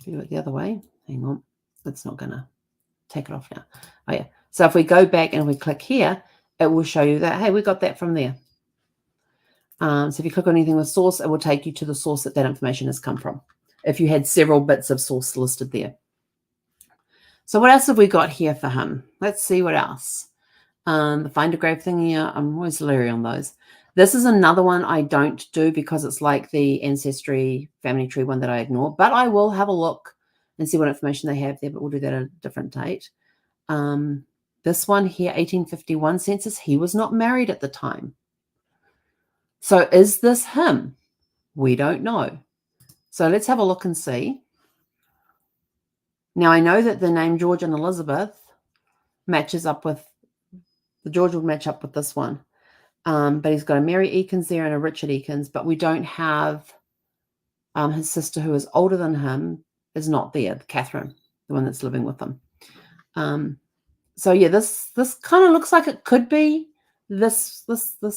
do it the other way. Hang on, it's not going to take it off now. Oh yeah. So if we go back and we click here, it will show you that, hey, we got that from there. So if you click on anything with source, it will take you to the source that information has come from. If you had several bits of source listed there. So what else have we got here for him? Let's see what else. The find a grave thing here, I'm always leery on those. This is another one I don't do because it's like the ancestry family tree one that I ignore, but I will have a look and see what information they have there, but we'll do that at a different date. This one here, 1851 census, he was not married at the time. So is this him? We don't know. So let's have a look and see. Now I know that the name George and Elizabeth matches up with, the George would match up with this one. But he's got a Mary Eakins there and a Richard Eakins, but we don't have his sister who is older than him is not there, Catherine, the one that's living with them. So yeah, this kind of looks like it could be this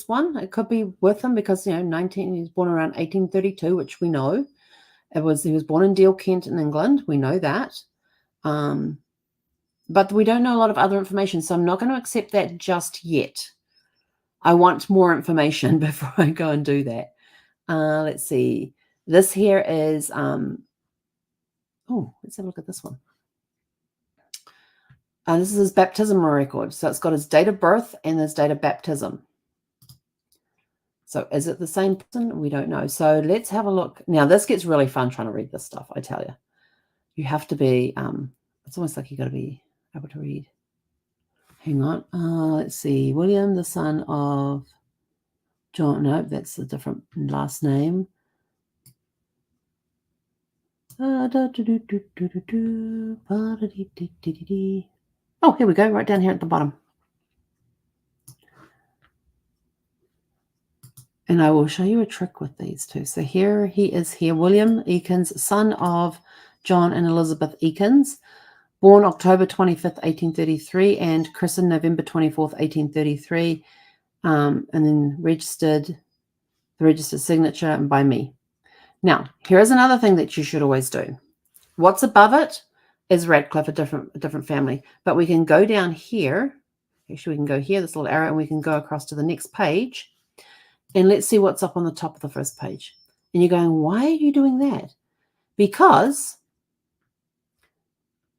one. It could be with him because, he was born around 1832, which we know. He was born in Deal, Kent in England. We know that. But we don't know a lot of other information, so I'm not going to accept that just yet. I want more information before I go and do that. Let's see. This here is, let's have a look at this one. This is his baptismal record. So it's got his date of birth and his date of baptism. So is it the same person? We don't know. So let's have a look. Now, this gets really fun trying to read this stuff, I tell you. You have to be, it's almost like you got to be able to read. Hang on. Let's see. William, the son of John. No, that's a different last name. Oh, here we go. Right down here at the bottom. And I will show you a trick with these two. So here he is here. William Eakins, son of John and Elizabeth Eakins. Born October 25th, 1833, and christened November 24th, 1833, and then the registered signature and by me. Now, here is another thing that you should always do. What's above it is Radcliffe a different family? But we can go down here. Actually, we can go here, this little arrow, and we can go across to the next page. And let's see what's up on the top of the first page. And you're going, why are you doing that? Because,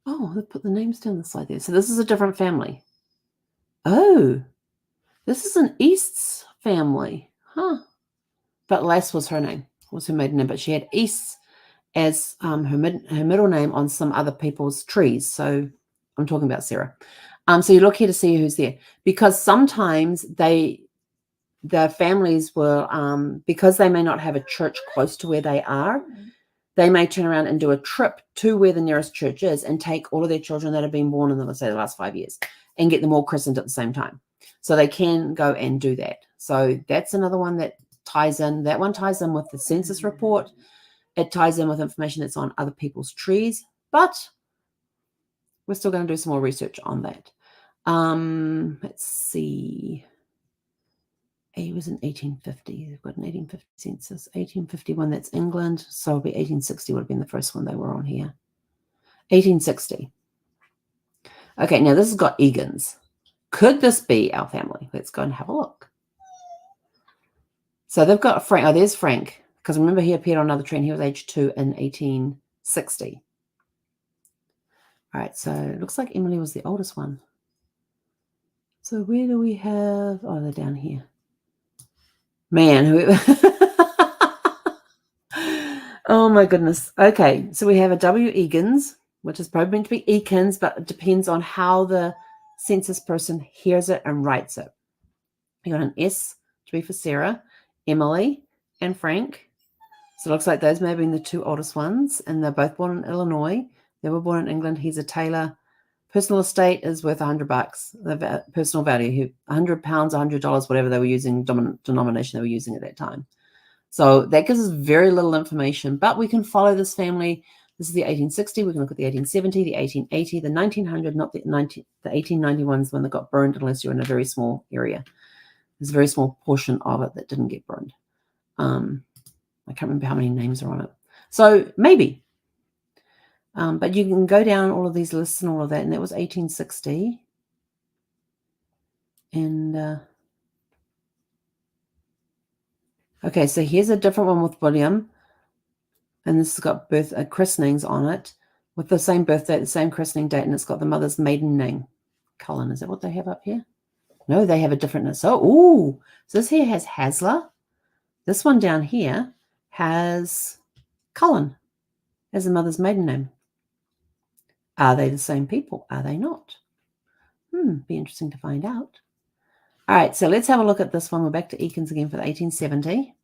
oh, they put the names down the side there. So this is a different family. Oh, this is an East's family. Huh. But Lass was her name, was her maiden name. But she had East as her middle name on some other people's trees. So I'm talking about Sarah. So you look here to see who's there. Because sometimes the families will, because they may not have a church close to where they are, they may turn around and do a trip to where the nearest church is and take all of their children that have been born in, let's say, the last 5 years and get them all christened at the same time. So they can go and do that. So that's another one that ties in. That one ties in with the census report. It ties in with information that's on other people's trees, but we're still going to do some more research on that. Let's see. It was in 1850. They've got an 1850 census. 1851, that's England. So it'll be 1860 would have been the first one they were on here. 1860. Okay, now this has got Egan's. Could this be our family? Let's go and have a look. So they've got Frank. Oh, there's Frank. Because remember, he appeared on another tree and he was age 2 in 1860. All right, so it looks like Emily was the oldest one. So where do we have? Oh, they're down here. Man, oh my goodness. Okay, so we have a W. Egan's, which is probably meant to be Eakins, but it depends on how the census person hears it and writes it. You got an S to be for Sarah, Emily, and Frank. So it looks like those may have been the 2 oldest ones, and they're both born in Illinois. They were born in England. He's a tailor. Personal estate is worth $100. The personal value, £100, $100, whatever they were using, denomination they were using at that time. So that gives us very little information, but we can follow this family. This is the 1860. We can look at the 1870, the 1880, the 1900, not the 1891s when they got burned, unless you're in a very small area. There's a very small portion of it that didn't get burned. I can't remember how many names are on it. So maybe. But you can go down all of these lists and all of that, and that was 1860. And okay, so here's a different one with William, and this has got christenings on it with the same birth date, the same christening date, and it's got the mother's maiden name. Cullen, is that what they have up here? No, they have a different. So this here has Hasler. This one down here has Cullen as the mother's maiden name. Are they the same people? Are they not? Be interesting to find out. All right, so let's have a look at this one. We're back to Eakins again for the 1870.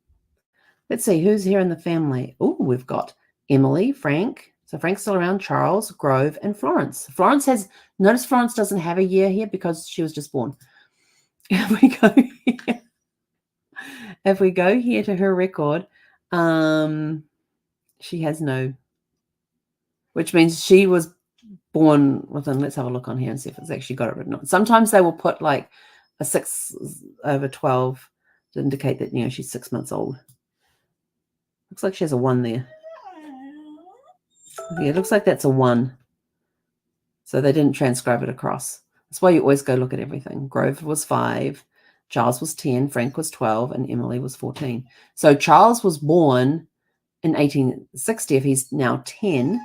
Let's see, who's here in the family? Oh, we've got Emily, Frank. So Frank's still around, Charles, Grove, and Florence. Notice Florence doesn't have a year here because she was just born. If we go here to her record, she has no, which means she was born within, let's have a look on here and see if it's actually got it written on. Sometimes they will put like a 6/12 to indicate that, she's 6 months old. Looks like she has a 1 there. Yeah, it looks like that's a 1. So they didn't transcribe it across. That's why you always go look at everything. Grove was 5, Charles was 10, Frank was 12, and Emily was 14. So Charles was born in 1860 if he's now 10,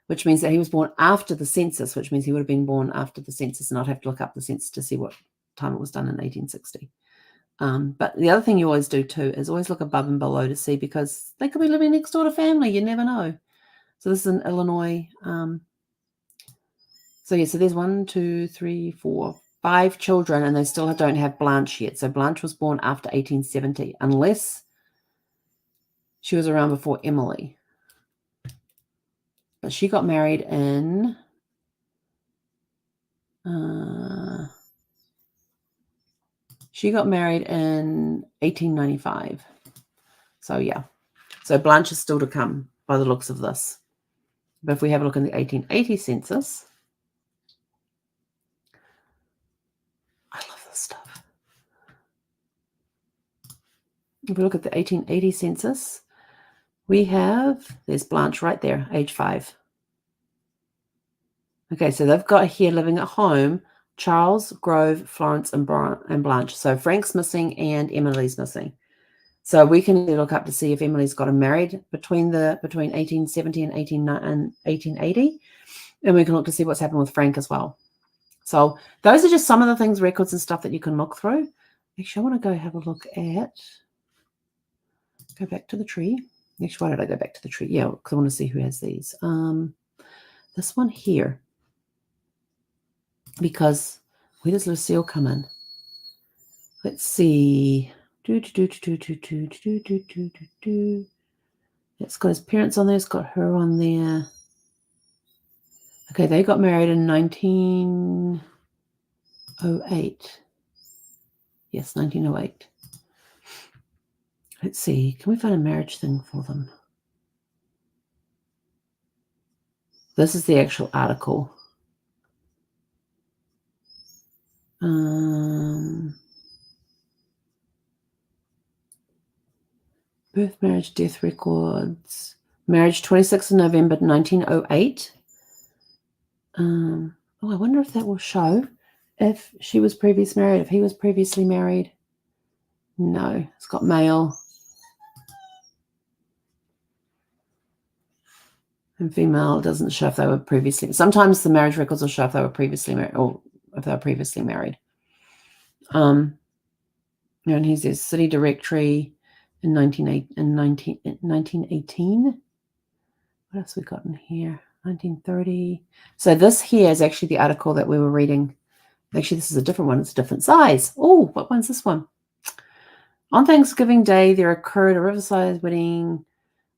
which means that he was born after the census, which means he would have been born after the census, and I'd have to look up the census to see what time it was done in 1860. But the other thing you always do too is always look above and below to see, because they could be living next door to family. You never know. So this is in Illinois. So there's 1, 2, 3, 4, 5 children, and they still don't have Blanche yet. So Blanche was born after 1870, unless she was around before Emily. But she got married in She got married in 1895. So, yeah. So, Blanche is still to come by the looks of this. But if we have a look in the 1880 census, I love this stuff. If we look at the 1880 census, there's Blanche right there, age 5. Okay, so they've got here living at home, Charles, Grove, Florence, and Blanche. So Frank's missing and Emily's missing. So we can look up to see if Emily's got him married between 1870 and 1880. And we can look to see what's happened with Frank as well. So those are just some of the things, records and stuff that you can look through. Actually, I want to go have a look at, go back to the tree. Actually, why did I go back to the tree? Yeah, because I want to see who has these. This one here. Because where does Lucille come in? Let's see. It's got his parents on there. It's got her on there. Okay, they got married in 1908. Yes, 1908. Let's see. Can we find a marriage thing for them? This is the actual article. Birth, marriage, death records. Marriage, 26th of November, 1908. I wonder if that will show if she was previously married, if he was previously married. No, it's got male and female. It doesn't show if they were previously. Sometimes the marriage records will show if they were previously married or if they were previously married. And here's their city directory in 1918. What else we got in here? 1930. So this here is actually the article that we were reading. Actually, this is a different one. It's a different size. Oh, what one's this one? On Thanksgiving Day, there occurred a riverside wedding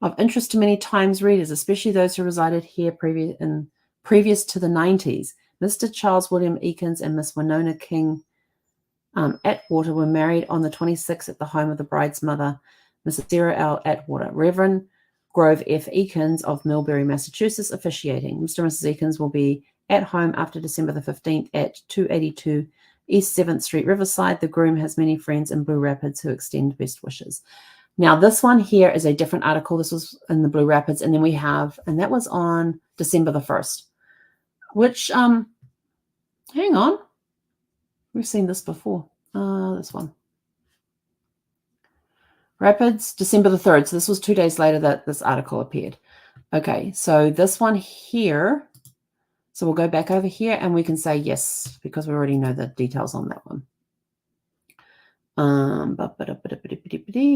of interest to many Times readers, especially those who resided here previous to the 90s. Mr. Charles William Eakins and Miss Winona King Atwater were married on the 26th at the home of the bride's mother, Mrs. Sarah L. Atwater. Reverend Grove F. Eakins of Millbury, Massachusetts, officiating. Mr. and Mrs. Eakins will be at home after December the 15th at 282 East 7th Street, Riverside. The groom has many friends in Blue Rapids who extend best wishes. Now, this one here is a different article. This was in the Blue Rapids, and then we have, and that was on December the 1st, which, hang on, we've seen this before. This one. Rapids, December the 3rd. So this was 2 days later that this article appeared. Okay, so this one here, so we'll go back over here and we can say yes, because we already know the details on that one.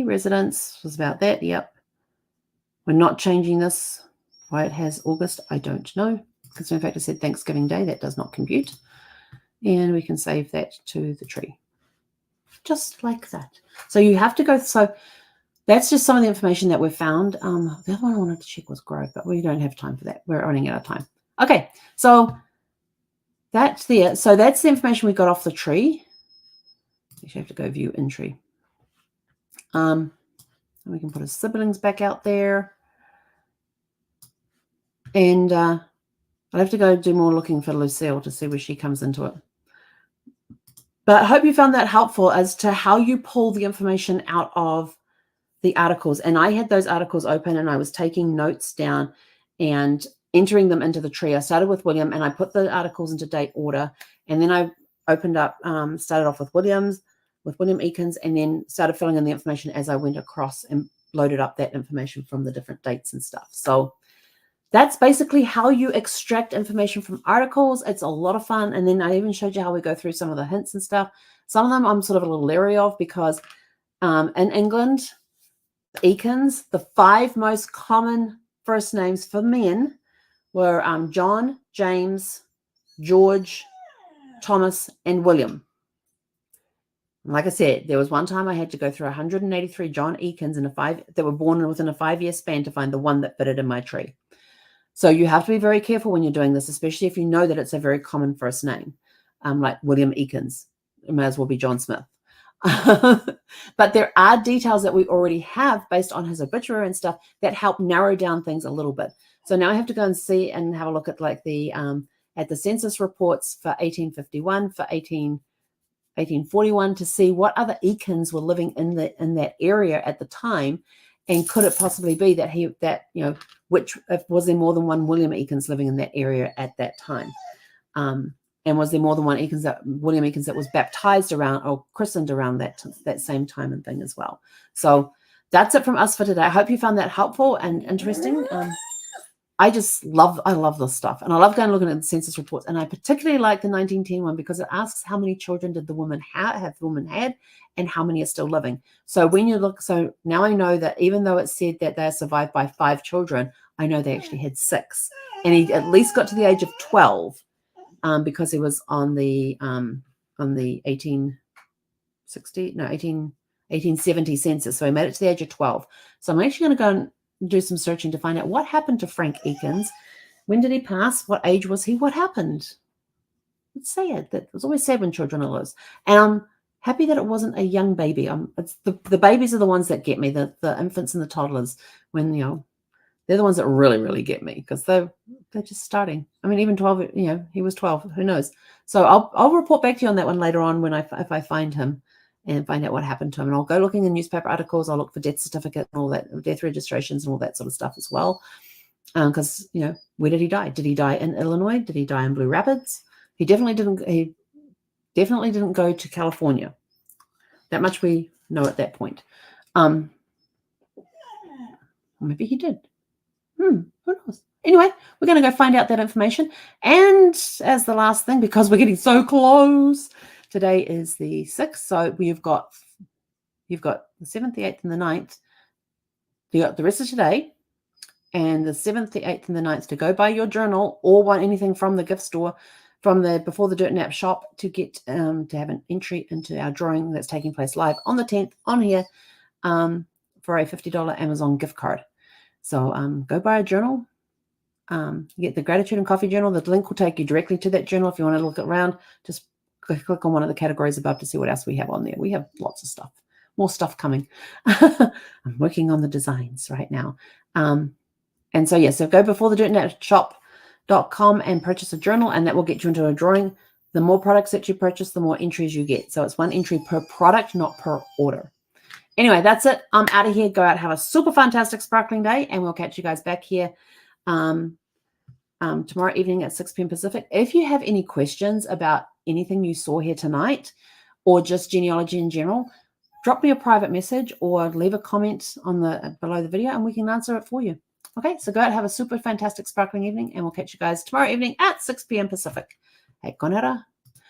Residence was about that. Yep. We're not changing this. Why it has August, I don't know. Because in fact I said Thanksgiving Day. That does not compute. And we can save that to the tree. Just like that. So you have to go. So that's just some of the information that we've found. The other one I wanted to check was Grove, but we don't have time for that. We're running out of time. Okay. So that's there. So that's the information we got off the tree. You have to go view in tree. And we can put his siblings back out there. And I'll have to go do more looking for Lucille to see where she comes into it. But I hope you found that helpful as to how you pull the information out of the articles. And I had those articles open and I was taking notes down and entering them into the tree. I started with William and I put the articles into date order. And then I opened up, started off with William Eakins, and then started filling in the information as I went across and loaded up that information from the different dates and stuff. So that's basically how you extract information from articles. It's a lot of fun. And then I even showed you how we go through some of the hints and stuff. Some of them I'm sort of a little leery of because in England, Eakins, the 5 most common first names for men were John, James, George, Thomas, and William. And like I said, there was one time I had to go through 183 John Eakins that were born within a 5-year span to find the one that fitted in my tree. So you have to be very careful when you're doing this, especially if you know that it's a very common first name, like William Eakins. It may as well be John Smith. But there are details that we already have based on his obituary and stuff that help narrow down things a little bit. So now I have to go and see and have a look at like the census reports for 1851, for 1841 to see what other Eakins were living in that area at the time, And could it possibly be that which was there more than one William Eakins living in that area at that time? And was there more than one William Eakins that was baptized around or christened around that same time and thing as well? So that's it from us for today. I hope you found that helpful and interesting. I love this stuff. And I love going looking at the census reports. And I particularly like the 1910 one because it asks how many children did the woman have the woman had and how many are still living. So when you look, so now I know that even though it said that they survived by 5 children, I know they actually had 6. And he at least got to the age of 12 because he was on the 1870 census. So he made it to the age of 12. So I'm actually going to go and do some searching to find out what happened to Frank Eakins. When did he pass? What age was he? What happened? It's sad. That was always sad when children are lost. And I'm happy that it wasn't a young baby. It's the babies are the ones that get me. The infants and the toddlers, when they're the ones that really, really get me because they're just starting. I mean, even 12. He was 12. Who knows? So I'll report back to you on that one later on if I find him and find out what happened to him. And I'll go looking in newspaper articles. I'll look for death certificate and all that, death registrations and all that sort of stuff as well. Because, where did he die? Did he die in Illinois? Did he die in Blue Rapids? He definitely didn't go to California. That much we know at that point. Maybe he did. Who knows? Anyway, we're going to go find out that information. And as the last thing, because we're getting so close, today is the 6th, so you've got the 7th, the 8th, and the 9th. You got the rest of today, and the 7th, the 8th, and the 9th to go buy your journal or want anything from the gift store, from the Before the Dirt Nap shop to get to have an entry into our drawing that's taking place live on the 10th on here for a $50 Amazon gift card. So go buy a journal. Get the Gratitude and Coffee journal. The link will take you directly to that journal. If you want to look around, just click on one of the categories above to see what else we have on there. We have lots of stuff, more stuff coming. I'm working on the designs right now. And so, so go Before the Dirt Nap shop.com and purchase a journal, and that will get you into a drawing. The more products that you purchase, the more entries you get. So it's 1 entry per product, not per order. Anyway, that's it. I'm out of here. Go out, have a super fantastic sparkling day, and we'll catch you guys back here tomorrow evening at 6 p.m. Pacific. If you have any questions about anything you saw here tonight or just genealogy in general, drop me a private message or leave a comment on below the video and we can answer it for you. Okay, so go out, have a super fantastic sparkling evening, and we'll catch you guys tomorrow evening at 6 p.m. Pacific. Hey, konera.